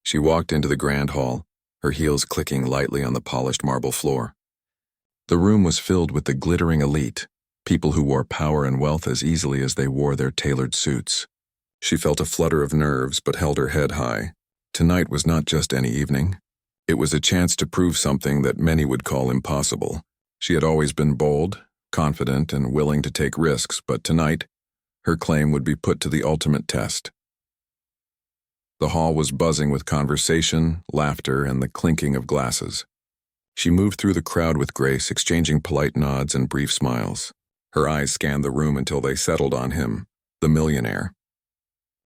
She walked into the grand hall, her heels clicking lightly on the polished marble floor. The room was filled with the glittering elite, people who wore power and wealth as easily as they wore their tailored suits. She felt a flutter of nerves but held her head high. Tonight was not just any evening. It was a chance to prove something that many would call impossible. She had always been bold, confident, and willing to take risks, but tonight, her claim would be put to the ultimate test. The hall was buzzing with conversation, laughter, and the clinking of glasses. She moved through the crowd with grace, exchanging polite nods and brief smiles. Her eyes scanned the room until they settled on him, the millionaire.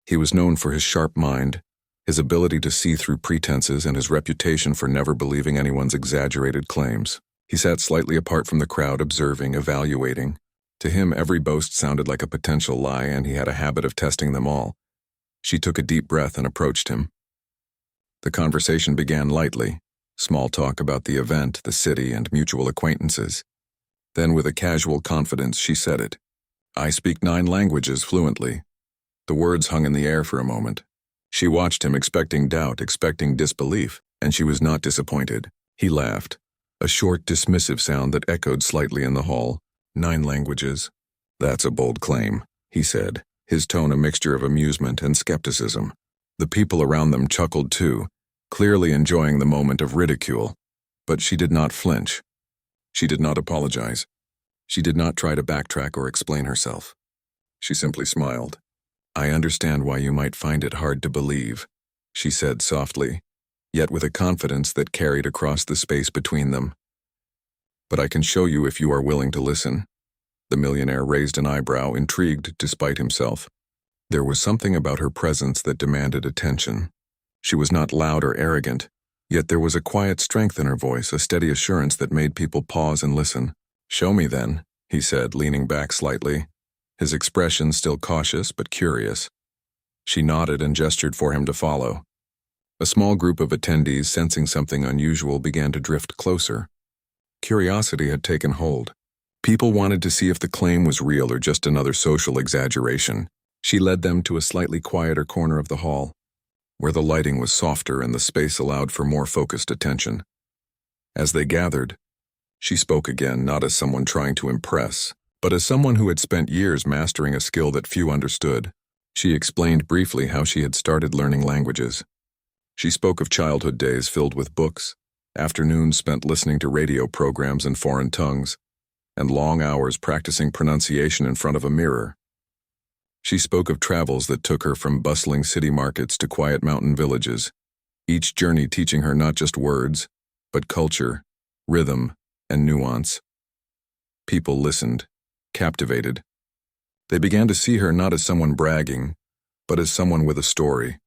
He was known for his sharp mind, his ability to see through pretenses, and his reputation for never believing anyone's exaggerated claims. He sat slightly apart from the crowd, observing, evaluating. To him, every boast sounded like a potential lie, and he had a habit of testing them all. She took a deep breath and approached him. The conversation began lightly, small talk about the event, the city, and mutual acquaintances. Then, with a casual confidence, she said it. "I speak 9 languages fluently." The words hung in the air for a moment. She watched him, expecting doubt, expecting disbelief, and she was not disappointed. He laughed, a short, dismissive sound that echoed slightly in the hall. 9 languages? "That's a bold claim," he said, his tone a mixture of amusement and skepticism. The people around them chuckled too, clearly enjoying the moment of ridicule. But she did not flinch. She did not apologize. She did not try to backtrack or explain herself. She simply smiled. "I understand why you might find it hard to believe," she said softly, yet with a confidence that carried across the space between them. "But I can show you if you are willing to listen." The millionaire raised an eyebrow, intrigued despite himself. There was something about her presence that demanded attention. She was not loud or arrogant, yet there was a quiet strength in her voice, a steady assurance that made people pause and listen. "Show me then," he said, leaning back slightly, his expression still cautious but curious. She nodded and gestured for him to follow. A small group of attendees, sensing something unusual, began to drift closer. Curiosity had taken hold. People wanted to see if the claim was real or just another social exaggeration. She led them to a slightly quieter corner of the hall, where the lighting was softer and the space allowed for more focused attention. As they gathered, she spoke again, not as someone trying to impress, but as someone who had spent years mastering a skill that few understood. She explained briefly how she had started learning languages. She spoke of childhood days filled with books, afternoons spent listening to radio programs in foreign tongues, and long hours practicing pronunciation in front of a mirror. She spoke of travels that took her from bustling city markets to quiet mountain villages, each journey teaching her not just words, but culture, rhythm, and nuance. People listened, captivated. They began to see her not as someone bragging, but as someone with a story,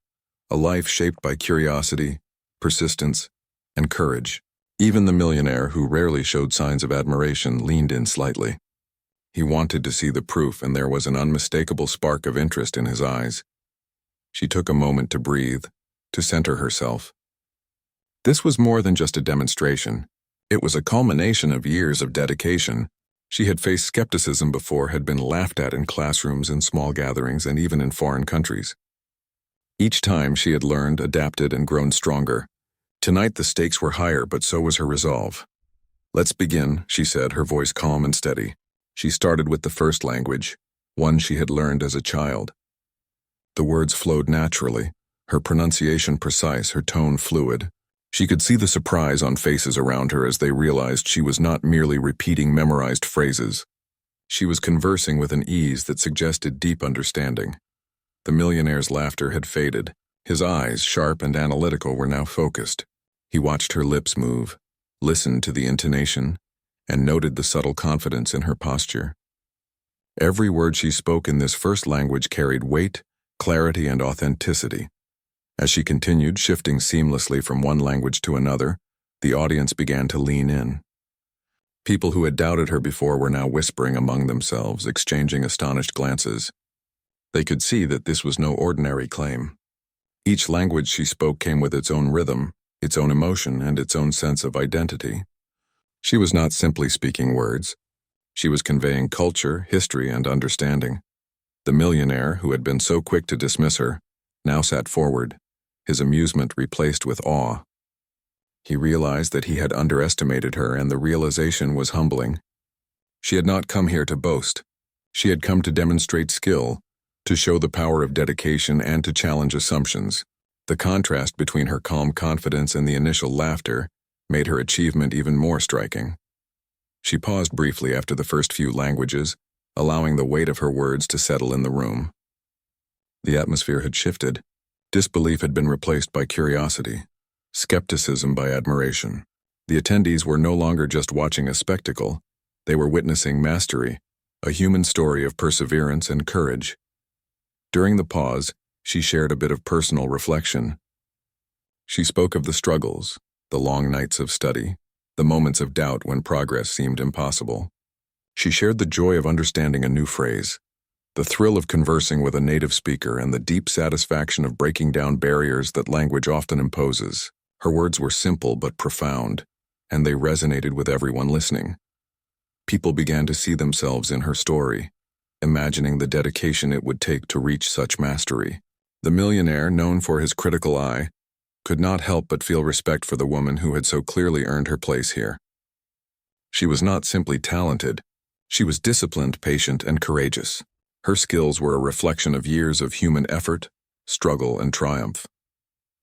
a life shaped by curiosity, persistence, and courage. Even the millionaire, who rarely showed signs of admiration, leaned in slightly. He wanted to see the proof, and there was an unmistakable spark of interest in his eyes. She took a moment to breathe, to center herself. This was more than just a demonstration. It was a culmination of years of dedication. She had faced skepticism before, had been laughed at in classrooms, in small gatherings, and even in foreign countries. Each time she had learned, adapted, and grown stronger. Tonight the stakes were higher, but so was her resolve. "Let's begin," she said, her voice calm and steady. She started with the first language, one she had learned as a child. The words flowed naturally, her pronunciation precise, her tone fluid. She could see the surprise on faces around her as they realized she was not merely repeating memorized phrases. She was conversing with an ease that suggested deep understanding. The millionaire's laughter had faded. His eyes, sharp and analytical, were now focused. He watched her lips move, listened to the intonation, and noted the subtle confidence in her posture. Every word she spoke in this first language carried weight, clarity, and authenticity. As she continued, shifting seamlessly from one language to another, the audience began to lean in. People who had doubted her before were now whispering among themselves, exchanging astonished glances. They could see that this was no ordinary claim. Each language she spoke came with its own rhythm, its own emotion, and its own sense of identity. She was not simply speaking words. She was conveying culture, history, and understanding. The millionaire, who had been so quick to dismiss her, now sat forward, his amusement replaced with awe. He realized that he had underestimated her, and the realization was humbling. She had not come here to boast. She had come to demonstrate skill, to show the power of dedication, and to challenge assumptions. The contrast between her calm confidence and the initial laughter made her achievement even more striking. She paused briefly after the first few languages, allowing the weight of her words to settle in the room. The atmosphere had shifted. Disbelief had been replaced by curiosity, skepticism by admiration. The attendees were no longer just watching a spectacle. They were witnessing mastery, a human story of perseverance and courage. During the pause, she shared a bit of personal reflection. She spoke of the struggles, the long nights of study, the moments of doubt when progress seemed impossible. She shared the joy of understanding a new phrase, the thrill of conversing with a native speaker, and the deep satisfaction of breaking down barriers that language often imposes. Her words were simple but profound, and they resonated with everyone listening. People began to see themselves in her story, imagining the dedication it would take to reach such mastery. The millionaire, known for his critical eye, could not help but feel respect for the woman who had so clearly earned her place here. She was not simply talented, she was disciplined, patient, and courageous. Her skills were a reflection of years of human effort, struggle, and triumph.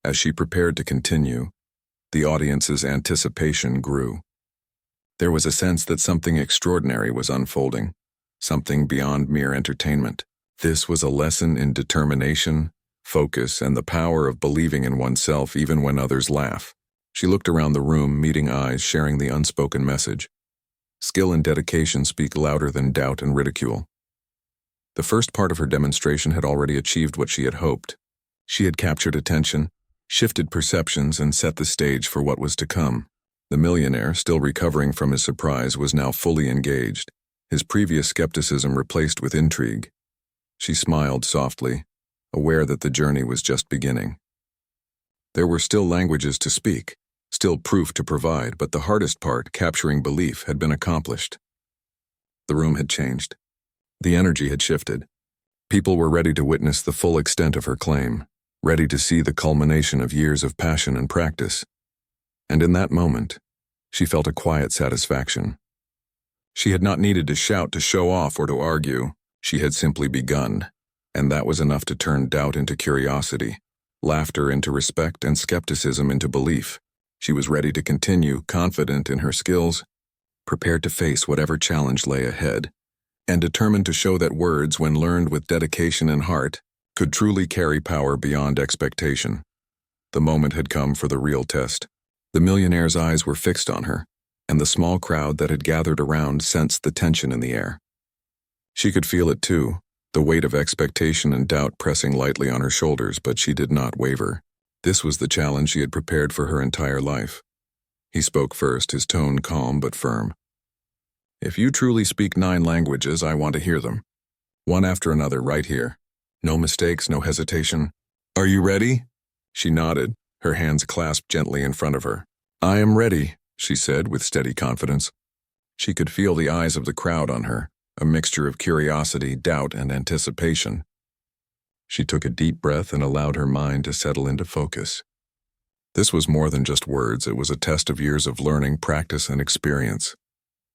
As she prepared to continue, the audience's anticipation grew. There was a sense that something extraordinary was unfolding, something beyond mere entertainment. This was a lesson in determination, focus, and the power of believing in oneself even when others laugh. She looked around the room, meeting eyes, sharing the unspoken message. Skill and dedication speak louder than doubt and ridicule. The first part of her demonstration had already achieved what she had hoped. She had captured attention, shifted perceptions, and set the stage for what was to come. The millionaire, still recovering from his surprise, was now fully engaged, his previous skepticism replaced with intrigue. She smiled softly, aware that the journey was just beginning. There were still languages to speak, still proof to provide, but the hardest part, capturing belief, had been accomplished. The room had changed. The energy had shifted. People were ready to witness the full extent of her claim, ready to see the culmination of years of passion and practice. And in that moment, she felt a quiet satisfaction. She had not needed to shout, to show off, or to argue. She had simply begun, and that was enough to turn doubt into curiosity, laughter into respect, and skepticism into belief. She was ready to continue, confident in her skills, prepared to face whatever challenge lay ahead, and determined to show that words, when learned with dedication and heart, could truly carry power beyond expectation. The moment had come for the real test. The millionaire's eyes were fixed on her, and the small crowd that had gathered around sensed the tension in the air. She could feel it too, the weight of expectation and doubt pressing lightly on her shoulders, but she did not waver. This was the challenge she had prepared for her entire life. He spoke first, his tone calm but firm. "If you truly speak 9 languages, I want to hear them. One after another, right here. No mistakes, no hesitation. Are you ready?" She nodded, her hands clasped gently in front of her. "I am ready," she said with steady confidence. She could feel the eyes of the crowd on her, a mixture of curiosity, doubt, and anticipation. She took a deep breath and allowed her mind to settle into focus. This was more than just words, it was a test of years of learning, practice, and experience.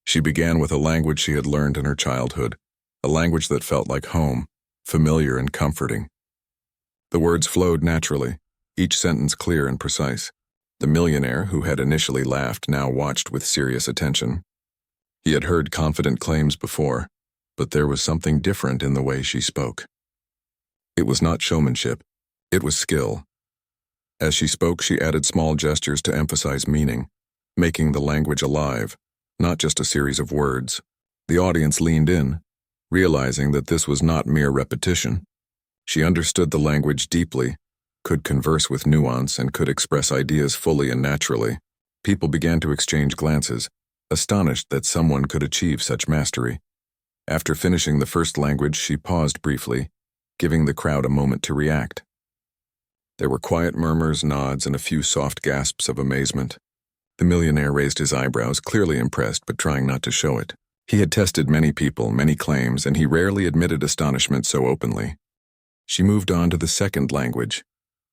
She began with a language she had learned in her childhood, a language that felt like home, familiar and comforting. The words flowed naturally, each sentence clear and precise. The millionaire, who had initially laughed, now watched with serious attention. He had heard confident claims before, but there was something different in the way she spoke. It was not showmanship, it was skill. As she spoke, she added small gestures to emphasize meaning, making the language alive, not just a series of words. The audience leaned in, realizing that this was not mere repetition. She understood the language deeply, could converse with nuance, and could express ideas fully and naturally. People began to exchange glances, astonished that someone could achieve such mastery. After finishing the first language, she paused briefly, giving the crowd a moment to react. There were quiet murmurs, nods, and a few soft gasps of amazement. The millionaire raised his eyebrows, clearly impressed but trying not to show it. He had tested many people, many claims, and he rarely admitted astonishment so openly. She moved on to the second language,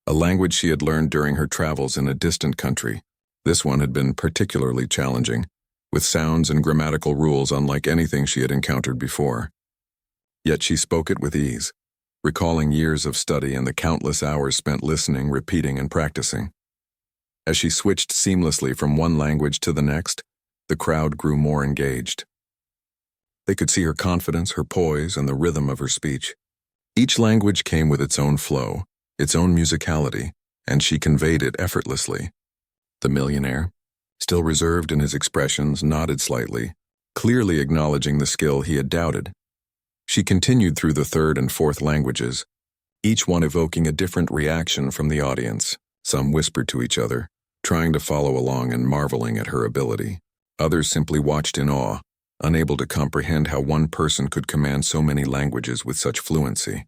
a language she had learned during her travels in a distant country. This one had been particularly challenging, with sounds and grammatical rules unlike anything she had encountered before. Yet she spoke it with ease, recalling years of study and the countless hours spent listening, repeating, and practicing. As she switched seamlessly from one language to the next, the crowd grew more engaged. They could see her confidence, her poise, and the rhythm of her speech. Each language came with its own flow, its own musicality, and she conveyed it effortlessly. The millionaire, still reserved in his expressions, nodded slightly, clearly acknowledging the skill he had doubted. She continued through the third and fourth languages, each one evoking a different reaction from the audience. Some whispered to each other, trying to follow along and marveling at her ability. Others simply watched in awe, unable to comprehend how one person could command so many languages with such fluency.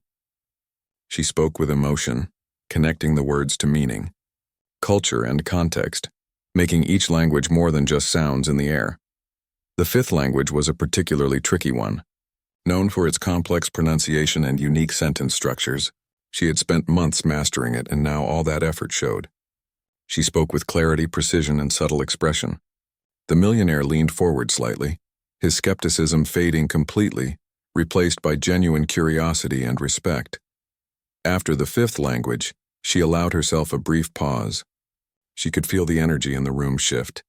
She spoke with emotion, connecting the words to meaning, culture, and context, making each language more than just sounds in the air. The fifth language was a particularly tricky one. Known for its complex pronunciation and unique sentence structures, she had spent months mastering it, and now all that effort showed. She spoke with clarity, precision, and subtle expression. The millionaire leaned forward slightly, his skepticism fading completely, replaced by genuine curiosity and respect. After the fifth language, she allowed herself a brief pause. She could feel the energy in the room shift.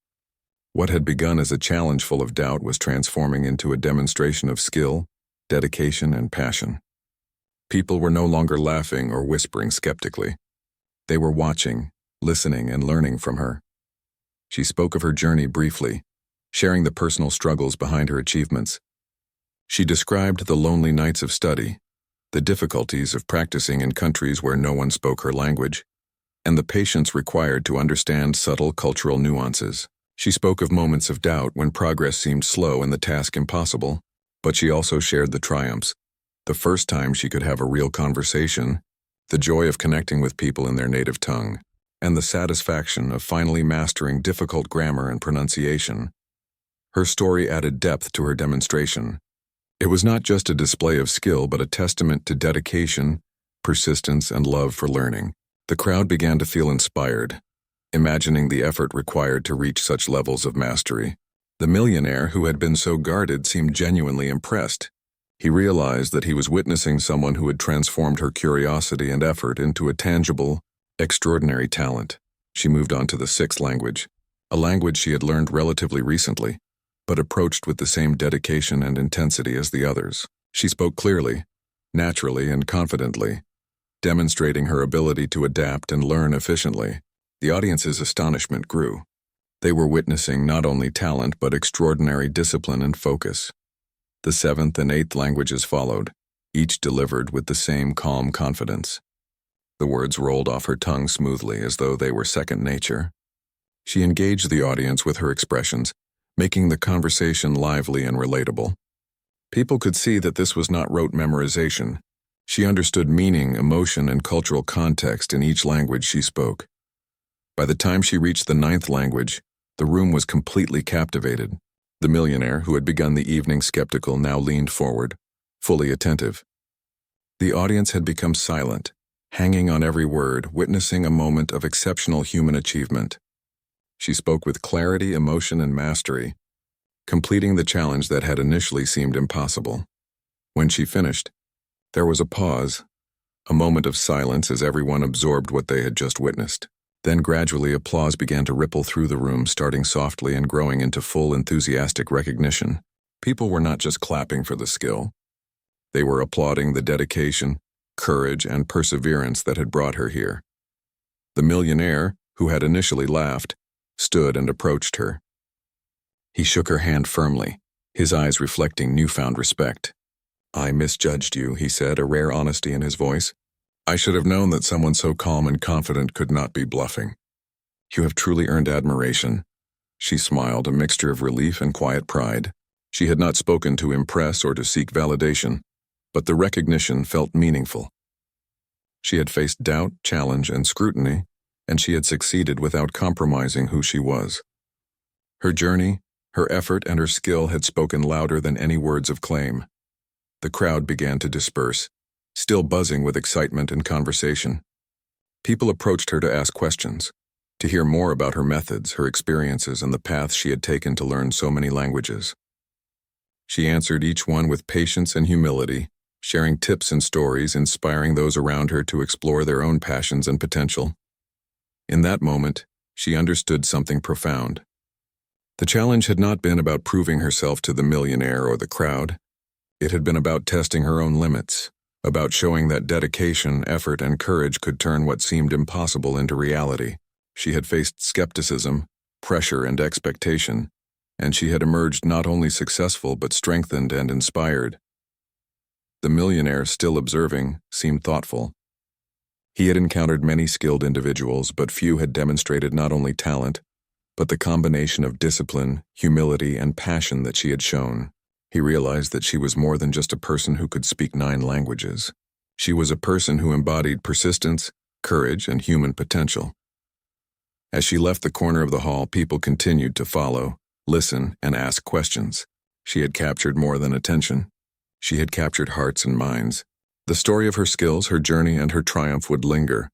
What had begun as a challenge full of doubt was transforming into a demonstration of skill, dedication, and passion. People were no longer laughing or whispering skeptically. They were watching, listening, and learning from her. She spoke of her journey briefly, sharing the personal struggles behind her achievements. She described the lonely nights of study, the difficulties of practicing in countries where no one spoke her language, and the patience required to understand subtle cultural nuances. She spoke of moments of doubt when progress seemed slow and the task impossible, but she also shared the triumphs. The first time she could have a real conversation, the joy of connecting with people in their native tongue, and the satisfaction of finally mastering difficult grammar and pronunciation. Her story added depth to her demonstration. It was not just a display of skill, but a testament to dedication, persistence, and love for learning. The crowd began to feel inspired, imagining the effort required to reach such levels of mastery. The millionaire, who had been so guarded, seemed genuinely impressed. He realized that he was witnessing someone who had transformed her curiosity and effort into a tangible, extraordinary talent. She moved on to the sixth language, a language she had learned relatively recently, but approached with the same dedication and intensity as the others. She spoke clearly, naturally, and confidently, demonstrating her ability to adapt and learn efficiently. The audience's astonishment grew. They were witnessing not only talent but extraordinary discipline and focus. The seventh and eighth languages followed, each delivered with the same calm confidence. The words rolled off her tongue smoothly as though they were second nature. She engaged the audience with her expressions, making the conversation lively and relatable. People could see that this was not rote memorization. She understood meaning, emotion, and cultural context in each language she spoke. By the time she reached the ninth language, the room was completely captivated. The millionaire, who had begun the evening skeptical, now leaned forward, fully attentive. The audience had become silent, hanging on every word, witnessing a moment of exceptional human achievement. She spoke with clarity, emotion, and mastery, completing the challenge that had initially seemed impossible. When she finished, there was a pause, a moment of silence as everyone absorbed what they had just witnessed. Then gradually applause began to ripple through the room, starting softly and growing into full enthusiastic recognition. People were not just clapping for the skill. They were applauding the dedication, courage, and perseverance that had brought her here. The millionaire, who had initially laughed, stood and approached her. He shook her hand firmly, his eyes reflecting newfound respect. "I misjudged you," he said, a rare honesty in his voice. "I should have known that someone so calm and confident could not be bluffing. You have truly earned admiration." She smiled, a mixture of relief and quiet pride. She had not spoken to impress or to seek validation, but the recognition felt meaningful. She had faced doubt, challenge, and scrutiny, and she had succeeded without compromising who she was. Her journey, her effort, and her skill had spoken louder than any words of claim. The crowd began to disperse, still buzzing with excitement and conversation. People approached her to ask questions, to hear more about her methods, her experiences, and the path she had taken to learn so many languages. She answered each one with patience and humility, sharing tips and stories, inspiring those around her to explore their own passions and potential. In that moment, she understood something profound. The challenge had not been about proving herself to the millionaire or the crowd. It had been about testing her own limits, about showing that dedication, effort, and courage could turn what seemed impossible into reality. She had faced skepticism, pressure, and expectation, and she had emerged not only successful but strengthened and inspired. The millionaire, still observing, seemed thoughtful. He had encountered many skilled individuals, but few had demonstrated not only talent, but the combination of discipline, humility, and passion that she had shown. He realized that she was more than just a person who could speak 9 languages. She was a person who embodied persistence, courage, and human potential. As she left the corner of the hall, people continued to follow, listen, and ask questions. She had captured more than attention. She had captured hearts and minds. The story of her skills, her journey, and her triumph would linger,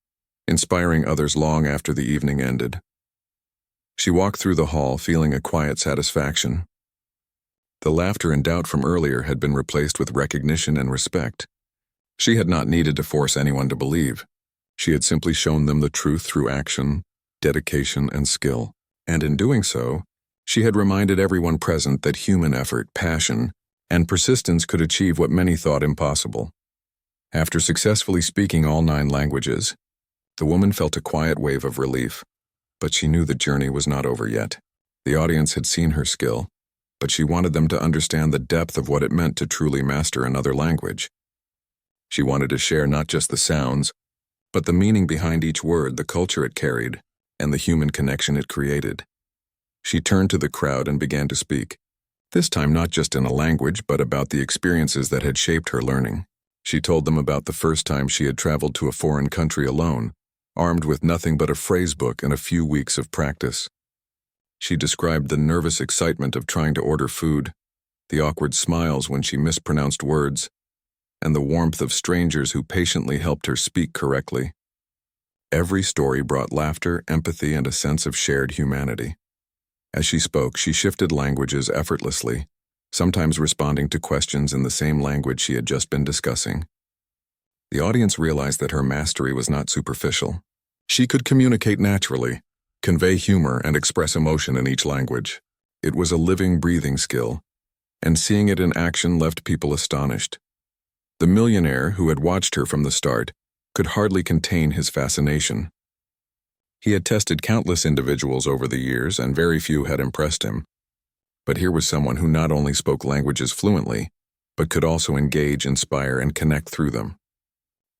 inspiring others long after the evening ended. She walked through the hall, feeling a quiet satisfaction. The laughter and doubt from earlier had been replaced with recognition and respect. She had not needed to force anyone to believe. She had simply shown them the truth through action, dedication, and skill. And in doing so, she had reminded everyone present that human effort, passion, and persistence could achieve what many thought impossible. After successfully speaking all 9 languages, the woman felt a quiet wave of relief, but she knew the journey was not over yet. The audience had seen her skill, but she wanted them to understand the depth of what it meant to truly master another language. She wanted to share not just the sounds, but the meaning behind each word, the culture it carried, and the human connection it created. She turned to the crowd and began to speak, this time not just in a language, but about the experiences that had shaped her learning. She told them about the first time she had traveled to a foreign country alone, armed with nothing but a phrase book and a few weeks of practice. She described the nervous excitement of trying to order food, the awkward smiles when she mispronounced words, and the warmth of strangers who patiently helped her speak correctly. Every story brought laughter, empathy, and a sense of shared humanity. As she spoke, she shifted languages effortlessly, sometimes responding to questions in the same language she had just been discussing. The audience realized that her mastery was not superficial. She could communicate naturally, convey humor, and express emotion in each language. It was a living, breathing skill, and seeing it in action left people astonished. The millionaire, who had watched her from the start, could hardly contain his fascination. He had tested countless individuals over the years, and very few had impressed him. But here was someone who not only spoke languages fluently, but could also engage, inspire, and connect through them.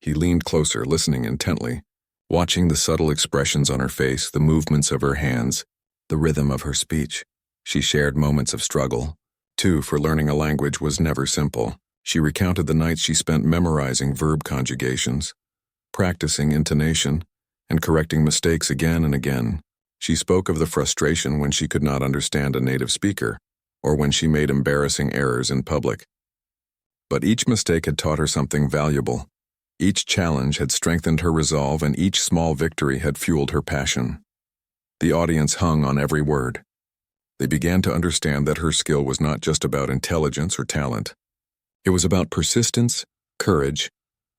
He leaned closer, listening intently, watching the subtle expressions on her face, the movements of her hands, the rhythm of her speech. She shared moments of struggle, too, for learning a language was never simple. She recounted the nights she spent memorizing verb conjugations, practicing intonation, and correcting mistakes again and again. She spoke of the frustration when she could not understand a native speaker, or when she made embarrassing errors in public. But each mistake had taught her something valuable. Each challenge had strengthened her resolve, and each small victory had fueled her passion. The audience hung on every word. They began to understand that her skill was not just about intelligence or talent. It was about persistence, courage,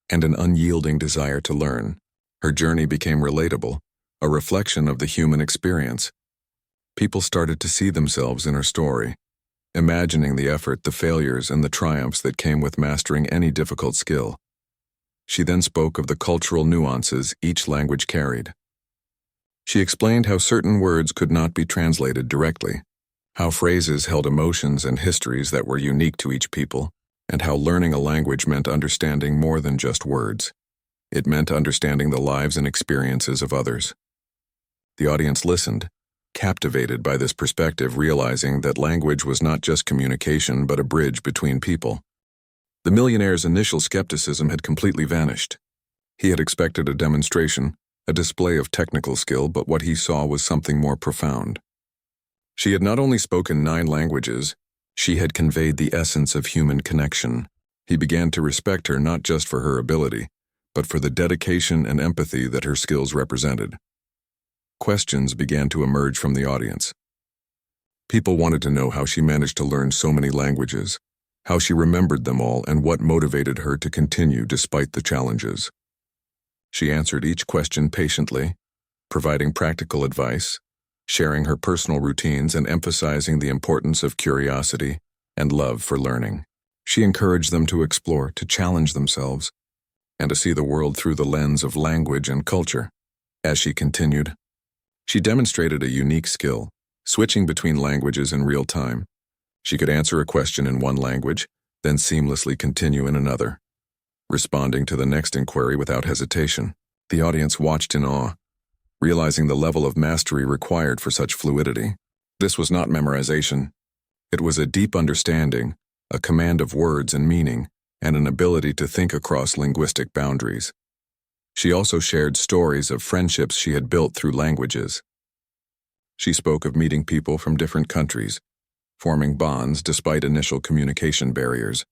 and an unyielding desire to learn. Her journey became relatable, a reflection of the human experience. People started to see themselves in her story, imagining the effort, the failures, and the triumphs that came with mastering any difficult skill. She then spoke of the cultural nuances each language carried. She explained how certain words could not be translated directly, how phrases held emotions and histories that were unique to each people, and how learning a language meant understanding more than just words. It meant understanding the lives and experiences of others. The audience listened, captivated by this perspective, realizing that language was not just communication but a bridge between people. The millionaire's initial skepticism had completely vanished. He had expected a demonstration, a display of technical skill, but what he saw was something more profound. She had not only spoken 9 languages, she had conveyed the essence of human connection. He began to respect her not just for her ability, but for the dedication and empathy that her skills represented. Questions began to emerge from the audience. People wanted to know how she managed to learn so many languages, how she remembered them all, and what motivated her to continue despite the challenges. She answered each question patiently, providing practical advice, sharing her personal routines, and emphasizing the importance of curiosity and love for learning. She encouraged them to explore, to challenge themselves, and to see the world through the lens of language and culture. As she continued, she demonstrated a unique skill, switching between languages in real time. She could answer a question in one language, then seamlessly continue in another, responding to the next inquiry without hesitation. The audience watched in awe, realizing the level of mastery required for such fluidity. This was not memorization. It was a deep understanding, a command of words and meaning, and an ability to think across linguistic boundaries. She also shared stories of friendships she had built through languages. She spoke of meeting people from different countries, forming bonds despite initial communication barriers,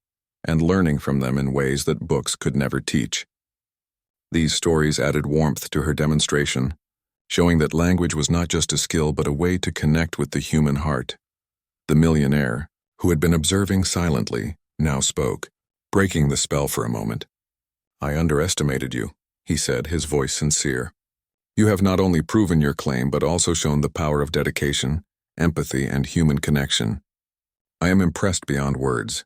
and learning from them in ways that books could never teach. These stories added warmth to her demonstration, showing that language was not just a skill but a way to connect with the human heart. The millionaire, who had been observing silently, now spoke, breaking the spell for a moment. "I underestimated you," he said, his voice sincere. "You have not only proven your claim but also shown the power of dedication, empathy, and human connection. I am impressed beyond words."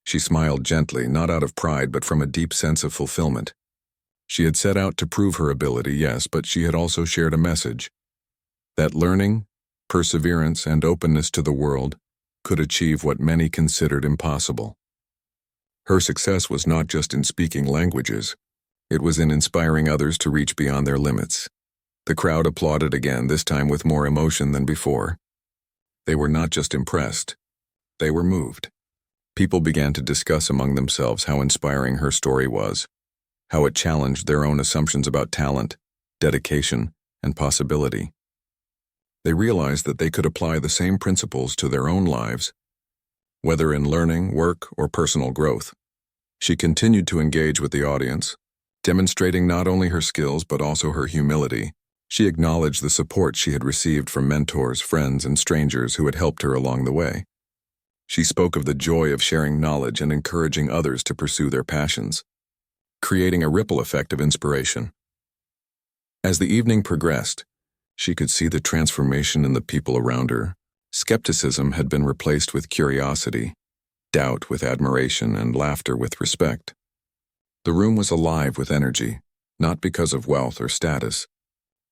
She smiled gently, not out of pride but from a deep sense of fulfillment. She had set out to prove her ability, yes, but she had also shared a message that learning, perseverance, and openness to the world could achieve what many considered impossible. Her success was not just in speaking languages, it was in inspiring others to reach beyond their limits. The crowd applauded again, this time with more emotion than before. They were not just impressed, they were moved. People began to discuss among themselves how inspiring her story was, how it challenged their own assumptions about talent, dedication, and possibility. They realized that they could apply the same principles to their own lives, whether in learning, work, or personal growth. She continued to engage with the audience, demonstrating not only her skills but also her humility. She acknowledged the support she had received from mentors, friends, and strangers who had helped her along the way. She spoke of the joy of sharing knowledge and encouraging others to pursue their passions, creating a ripple effect of inspiration. As the evening progressed, she could see the transformation in the people around her. Skepticism had been replaced with curiosity, doubt with admiration, and laughter with respect. The room was alive with energy, not because of wealth or status,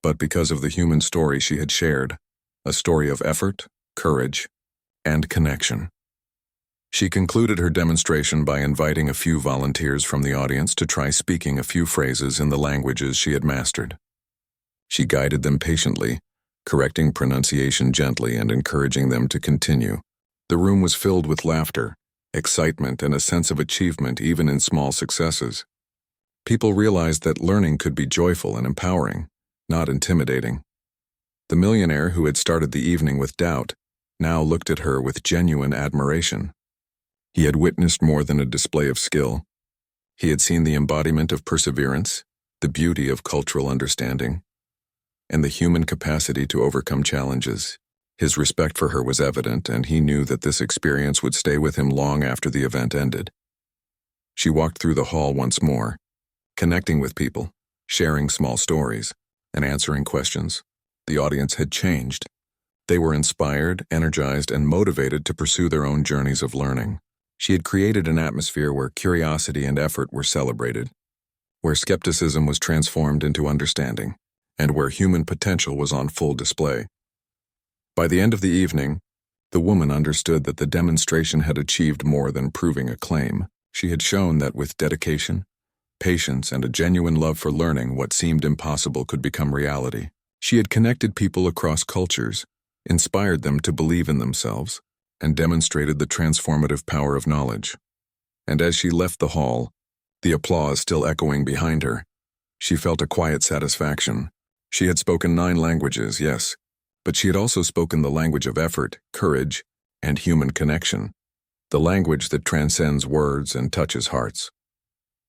but because of the human story she had shared, a story of effort, courage, and connection. She concluded her demonstration by inviting a few volunteers from the audience to try speaking a few phrases in the languages she had mastered. She guided them patiently, correcting pronunciation gently and encouraging them to continue. The room was filled with laughter, excitement, and a sense of achievement even in small successes. People realized that learning could be joyful and empowering, not intimidating. The millionaire, who had started the evening with doubt, now looked at her with genuine admiration. He had witnessed more than a display of skill. He had seen the embodiment of perseverance, the beauty of cultural understanding, and the human capacity to overcome challenges. His respect for her was evident, and he knew that this experience would stay with him long after the event ended. She walked through the hall once more, connecting with people, sharing small stories, and answering questions. The audience had changed. They were inspired, energized, and motivated to pursue their own journeys of learning. She had created an atmosphere where curiosity and effort were celebrated, where skepticism was transformed into understanding, and where human potential was on full display. By the end of the evening, the woman understood that the demonstration had achieved more than proving a claim. She had shown that with dedication, patience, and a genuine love for learning, what seemed impossible could become reality. She had connected people across cultures, inspired them to believe in themselves, and demonstrated the transformative power of knowledge. And as she left the hall, the applause still echoing behind her, she felt a quiet satisfaction. She had spoken 9 languages, yes, but she had also spoken the language of effort, courage, and human connection, the language that transcends words and touches hearts.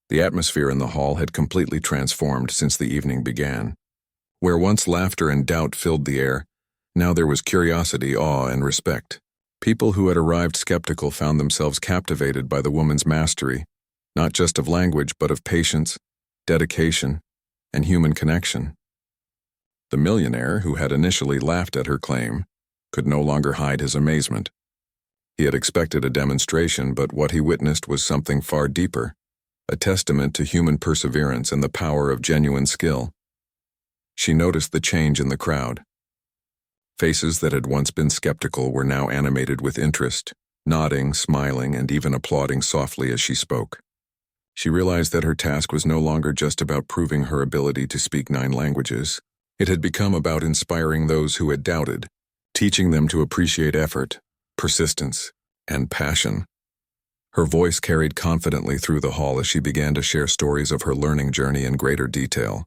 The atmosphere in the hall had completely transformed since the evening began. Where once laughter and doubt filled the air, now there was curiosity, awe, and respect. People who had arrived skeptical found themselves captivated by the woman's mastery, not just of language but of patience, dedication, and human connection. The millionaire, who had initially laughed at her claim, could no longer hide his amazement. He had expected a demonstration, but what he witnessed was something far deeper, a testament to human perseverance and the power of genuine skill. She noticed the change in the crowd. Faces that had once been skeptical were now animated with interest, nodding, smiling, and even applauding softly as she spoke. She realized that her task was no longer just about proving her ability to speak 9 languages. It had become about inspiring those who had doubted, teaching them to appreciate effort, persistence, and passion. Her voice carried confidently through the hall as she began to share stories of her learning journey in greater detail.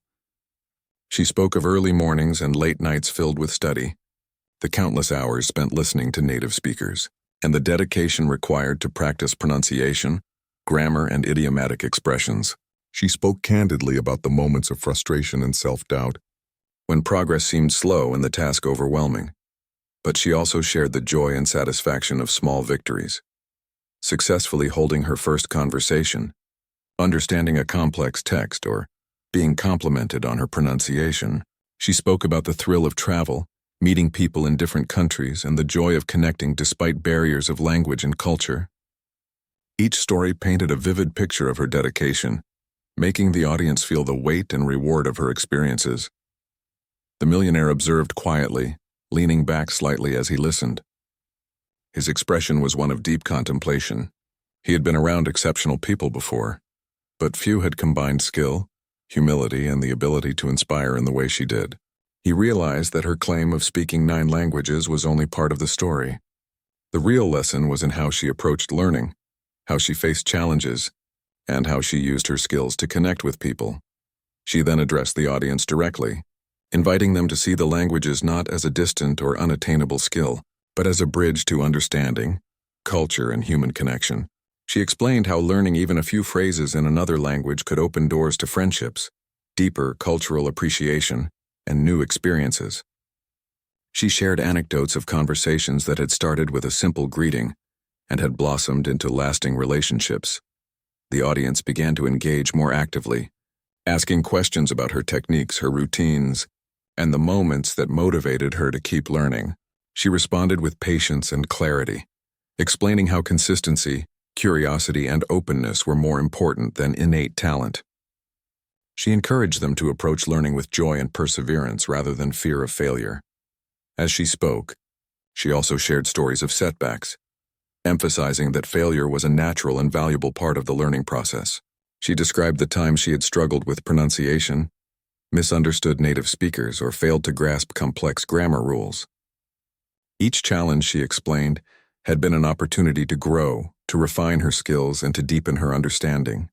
She spoke of early mornings and late nights filled with study, the countless hours spent listening to native speakers, and the dedication required to practice pronunciation, grammar, and idiomatic expressions. She spoke candidly about the moments of frustration and self-doubt, when progress seemed slow and the task overwhelming. But she also shared the joy and satisfaction of small victories. Successfully holding her first conversation, understanding a complex text, or being complimented on her pronunciation. She spoke about the thrill of travel, meeting people in different countries, and the joy of connecting despite barriers of language and culture. Each story painted a vivid picture of her dedication, making the audience feel the weight and reward of her experiences. The millionaire observed quietly, leaning back slightly as he listened. His expression was one of deep contemplation. He had been around exceptional people before, but few had combined skill, humility, and the ability to inspire in the way she did. He realized that her claim of speaking 9 languages was only part of the story. The real lesson was in how she approached learning, how she faced challenges, and how she used her skills to connect with people. She then addressed the audience directly, inviting them to see the languages not as a distant or unattainable skill, but as a bridge to understanding, culture, and human connection. She explained how learning even a few phrases in another language could open doors to friendships, deeper cultural appreciation, and new experiences. She shared anecdotes of conversations that had started with a simple greeting and had blossomed into lasting relationships. The audience began to engage more actively, asking questions about her techniques, her routines, and the moments that motivated her to keep learning. She responded with patience and clarity, explaining how consistency, curiosity, and openness were more important than innate talent. She encouraged them to approach learning with joy and perseverance rather than fear of failure. As she spoke, she also shared stories of setbacks, emphasizing that failure was a natural and valuable part of the learning process. She described the times she had struggled with pronunciation, misunderstood native speakers, or failed to grasp complex grammar rules. Each challenge, she explained, had been an opportunity to grow, to refine her skills, and to deepen her understanding.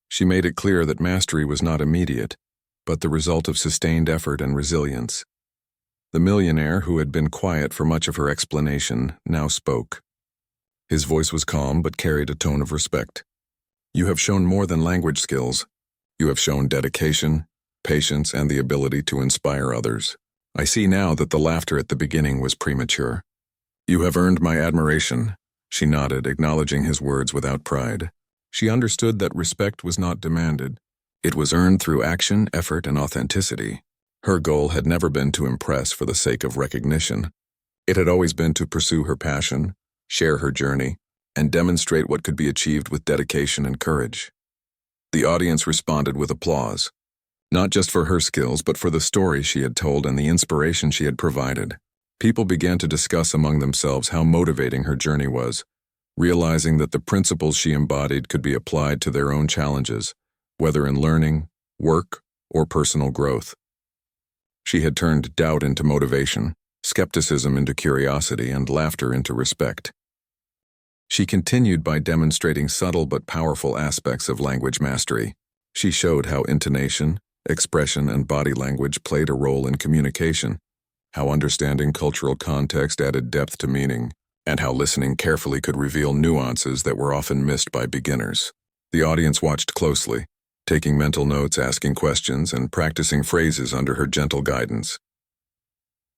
She made it clear that mastery was not immediate, but the result of sustained effort and resilience. The millionaire, who had been quiet for much of her explanation, now spoke. His voice was calm but carried a tone of respect. "You have shown more than language skills. You have shown dedication, patience, and the ability to inspire others. I see now that the laughter at the beginning was premature. You have earned my admiration." She nodded, acknowledging his words without pride. She understood that respect was not demanded. It was earned through action, effort, and authenticity. Her goal had never been to impress for the sake of recognition. It had always been to pursue her passion, share her journey, and demonstrate what could be achieved with dedication and courage. The audience responded with applause, not just for her skills, but for the story she had told and the inspiration she had provided. People began to discuss among themselves how motivating her journey was, realizing that the principles she embodied could be applied to their own challenges, whether in learning, work, or personal growth. She had turned doubt into motivation, skepticism into curiosity, and laughter into respect. She continued by demonstrating subtle but powerful aspects of language mastery. She showed how intonation, expression, and body language played a role in communication, how understanding cultural context added depth to meaning, and how listening carefully could reveal nuances that were often missed by beginners. The audience watched closely, taking mental notes, asking questions, and practicing phrases under her gentle guidance.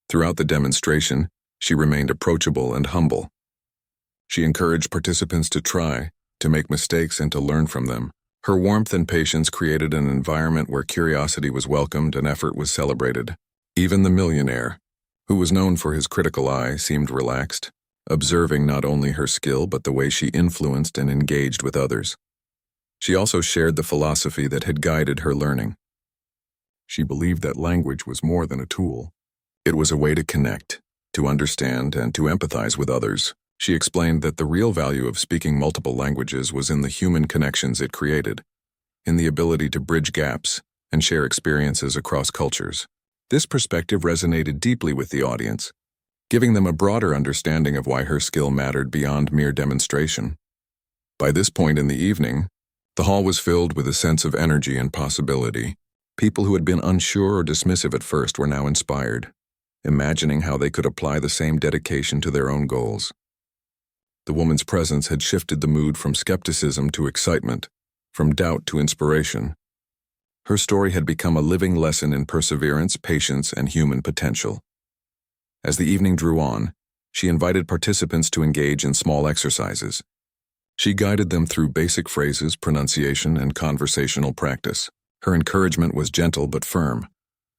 Throughout the demonstration, she remained approachable and humble. She encouraged participants to try, to make mistakes, and to learn from them. Her warmth and patience created an environment where curiosity was welcomed and effort was celebrated. Even the millionaire, who was known for his critical eye, seemed relaxed, observing not only her skill but the way she influenced and engaged with others. She also shared the philosophy that had guided her learning. She believed that language was more than a tool. It was a way to connect, to understand, and to empathize with others. She explained that the real value of speaking multiple languages was in the human connections it created, in the ability to bridge gaps and share experiences across cultures. This perspective resonated deeply with the audience, giving them a broader understanding of why her skill mattered beyond mere demonstration. By this point in the evening, the hall was filled with a sense of energy and possibility. People who had been unsure or dismissive at first were now inspired, imagining how they could apply the same dedication to their own goals. The woman's presence had shifted the mood from skepticism to excitement, from doubt to inspiration. Her story had become a living lesson in perseverance, patience, and human potential. As the evening drew on, she invited participants to engage in small exercises. She guided them through basic phrases, pronunciation, and conversational practice. Her encouragement was gentle but firm,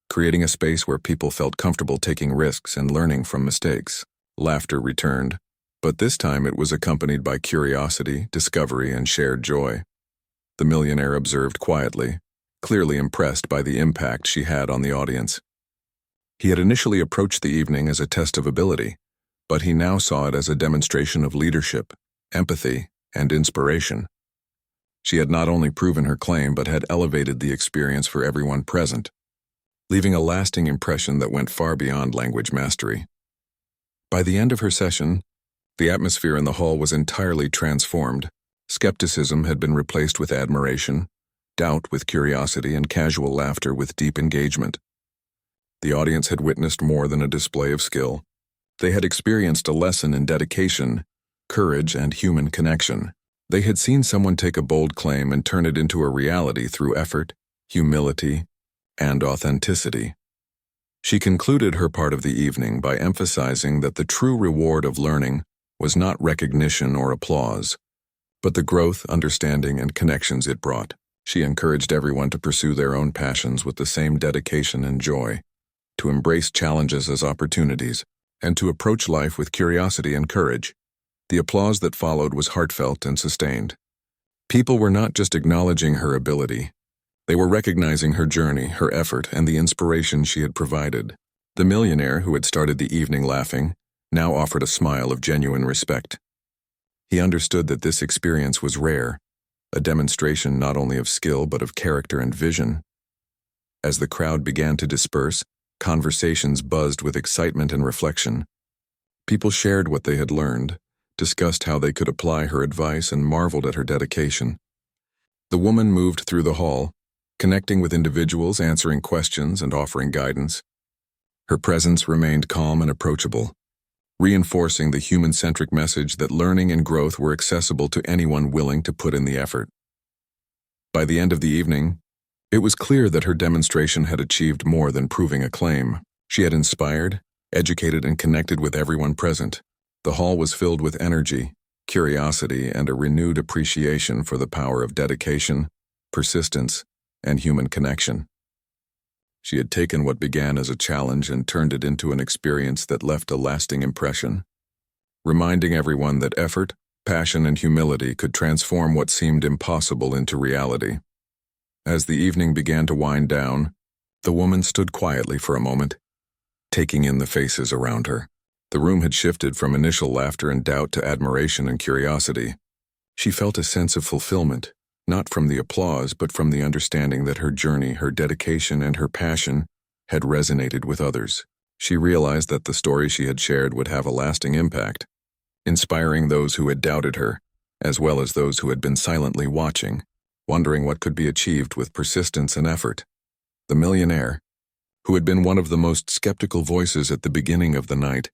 creating a space where people felt comfortable taking risks and learning from mistakes. Laughter returned, but this time it was accompanied by curiosity, discovery, and shared joy. The millionaire observed quietly, clearly impressed by the impact she had on the audience. He had initially approached the evening as a test of ability, but he now saw it as a demonstration of leadership, empathy, and inspiration. She had not only proven her claim but had elevated the experience for everyone present, leaving a lasting impression that went far beyond language mastery. By the end of her session, the atmosphere in the hall was entirely transformed. Skepticism had been replaced with admiration, doubt with curiosity, and casual laughter with deep engagement. The audience had witnessed more than a display of skill. They had experienced a lesson in dedication, courage, and human connection. They had seen someone take a bold claim and turn it into a reality through effort, humility, and authenticity. She concluded her part of the evening by emphasizing that the true reward of learning was not recognition or applause, but the growth, understanding, and connections it brought. She encouraged everyone to pursue their own passions with the same dedication and joy, to embrace challenges as opportunities, and to approach life with curiosity and courage. The applause that followed was heartfelt and sustained. People were not just acknowledging her ability, they were recognizing her journey, her effort, and the inspiration she had provided. The millionaire, who had started the evening laughing, now offered a smile of genuine respect. He understood that this experience was rare, a demonstration not only of skill but of character and vision. As the crowd began to disperse, conversations buzzed with excitement and reflection. People shared what they had learned, discussed how they could apply her advice, and marveled at her dedication. The woman moved through the hall, connecting with individuals, answering questions, and offering guidance. Her presence remained calm and approachable, reinforcing the human-centric message that learning and growth were accessible to anyone willing to put in the effort. By the end of the evening, it was clear that her demonstration had achieved more than proving a claim. She had inspired, educated, and connected with everyone present. The hall was filled with energy, curiosity, and a renewed appreciation for the power of dedication, persistence, and human connection. She had taken what began as a challenge and turned it into an experience that left a lasting impression, reminding everyone that effort, passion, and humility could transform what seemed impossible into reality. As the evening began to wind down, the woman stood quietly for a moment, taking in the faces around her. The room had shifted from initial laughter and doubt to admiration and curiosity. She felt a sense of fulfillment, not from the applause, but from the understanding that her journey, her dedication, and her passion had resonated with others. She realized that the story she had shared would have a lasting impact, inspiring those who had doubted her, as well as those who had been silently watching, wondering what could be achieved with persistence and effort. The millionaire, who had been one of the most skeptical voices at the beginning of the night,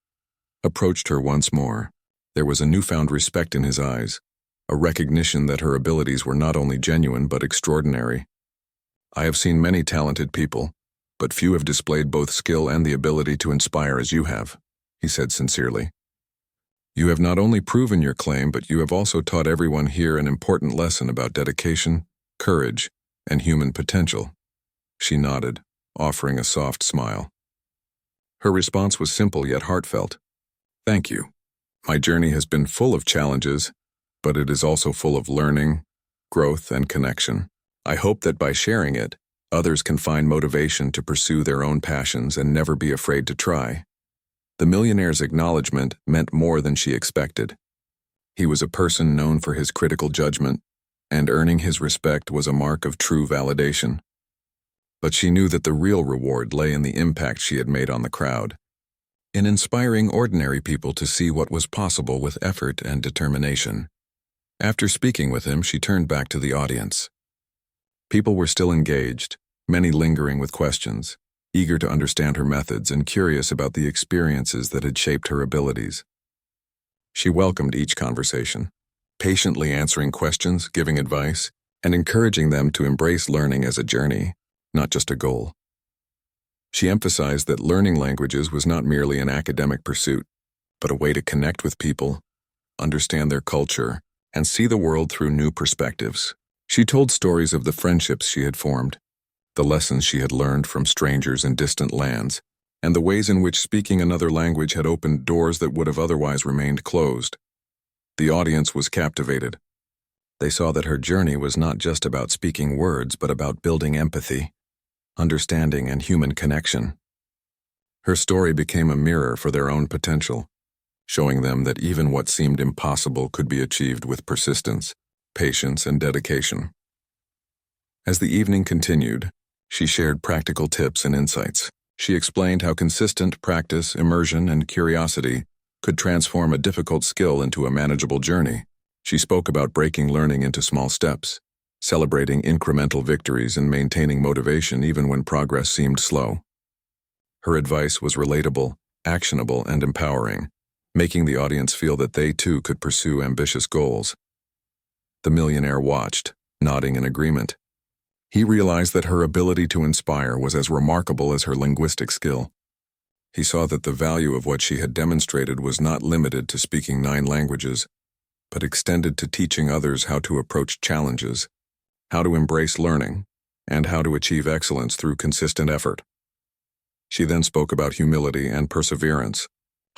approached her once more. There was a newfound respect in his eyes, a recognition that her abilities were not only genuine but extraordinary. "I have seen many talented people, but few have displayed both skill and the ability to inspire as you have," he said sincerely. "You have not only proven your claim, but you have also taught everyone here an important lesson about dedication, courage, and human potential." She nodded, offering a soft smile. Her response was simple yet heartfelt. "Thank you. My journey has been full of challenges, but it is also full of learning, growth, and connection. I hope that by sharing it, others can find motivation to pursue their own passions and never be afraid to try." The millionaire's acknowledgement meant more than she expected. He was a person known for his critical judgment, and earning his respect was a mark of true validation. But she knew that the real reward lay in the impact she had made on the crowd, in inspiring ordinary people to see what was possible with effort and determination. After speaking with him, she turned back to the audience. People were still engaged, many lingering with questions, eager to understand her methods and curious about the experiences that had shaped her abilities. She welcomed each conversation, patiently answering questions, giving advice, and encouraging them to embrace learning as a journey, not just a goal. She emphasized that learning languages was not merely an academic pursuit, but a way to connect with people, understand their culture, and see the world through new perspectives. She told stories of the friendships she had formed, the lessons she had learned from strangers in distant lands, and the ways in which speaking another language had opened doors that would have otherwise remained closed. The audience was captivated. They saw that her journey was not just about speaking words, but about building empathy, understanding, and human connection. Her story became a mirror for their own potential, showing them that even what seemed impossible could be achieved with persistence, patience, and dedication. As the evening continued, she shared practical tips and insights. She explained how consistent practice, immersion, and curiosity could transform a difficult skill into a manageable journey. She spoke about breaking learning into small steps, celebrating incremental victories, and maintaining motivation even when progress seemed slow. Her advice was relatable, actionable, and empowering, making the audience feel that they too could pursue ambitious goals. The millionaire watched, nodding in agreement. He realized that her ability to inspire was as remarkable as her linguistic skill. He saw that the value of what she had demonstrated was not limited to speaking 9 languages, but extended to teaching others how to approach challenges, how to embrace learning, and how to achieve excellence through consistent effort. She then spoke about humility and perseverance,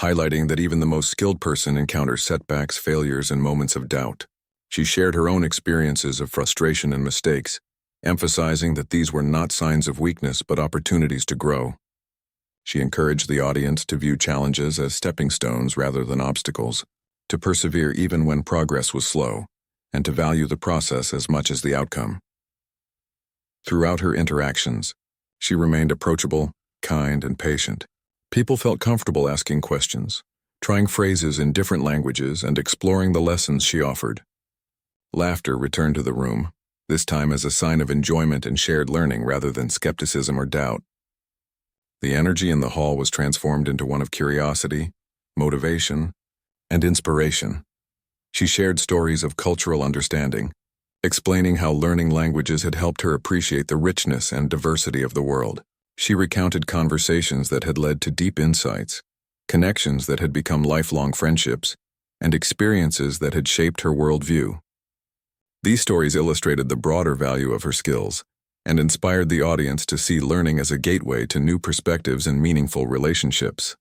highlighting that even the most skilled person encounters setbacks, failures, and moments of doubt. She shared her own experiences of frustration and mistakes, emphasizing that these were not signs of weakness but opportunities to grow. She encouraged the audience to view challenges as stepping stones rather than obstacles, to persevere even when progress was slow, and to value the process as much as the outcome. Throughout her interactions, she remained approachable, kind, and patient. People felt comfortable asking questions, trying phrases in different languages, and exploring the lessons she offered. Laughter returned to the room, this time as a sign of enjoyment and shared learning rather than skepticism or doubt. The energy in the hall was transformed into one of curiosity, motivation, and inspiration. She shared stories of cultural understanding, explaining how learning languages had helped her appreciate the richness and diversity of the world. She recounted conversations that had led to deep insights, connections that had become lifelong friendships, and experiences that had shaped her worldview. These stories illustrated the broader value of her skills and inspired the audience to see learning as a gateway to new perspectives and meaningful relationships.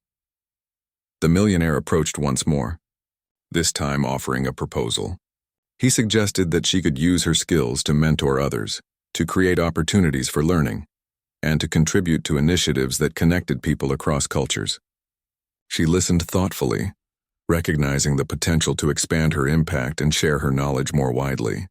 The millionaire approached once more, this time offering a proposal. He suggested that she could use her skills to mentor others, to create opportunities for learning, and to contribute to initiatives that connected people across cultures. She listened thoughtfully, recognizing the potential to expand her impact and share her knowledge more widely.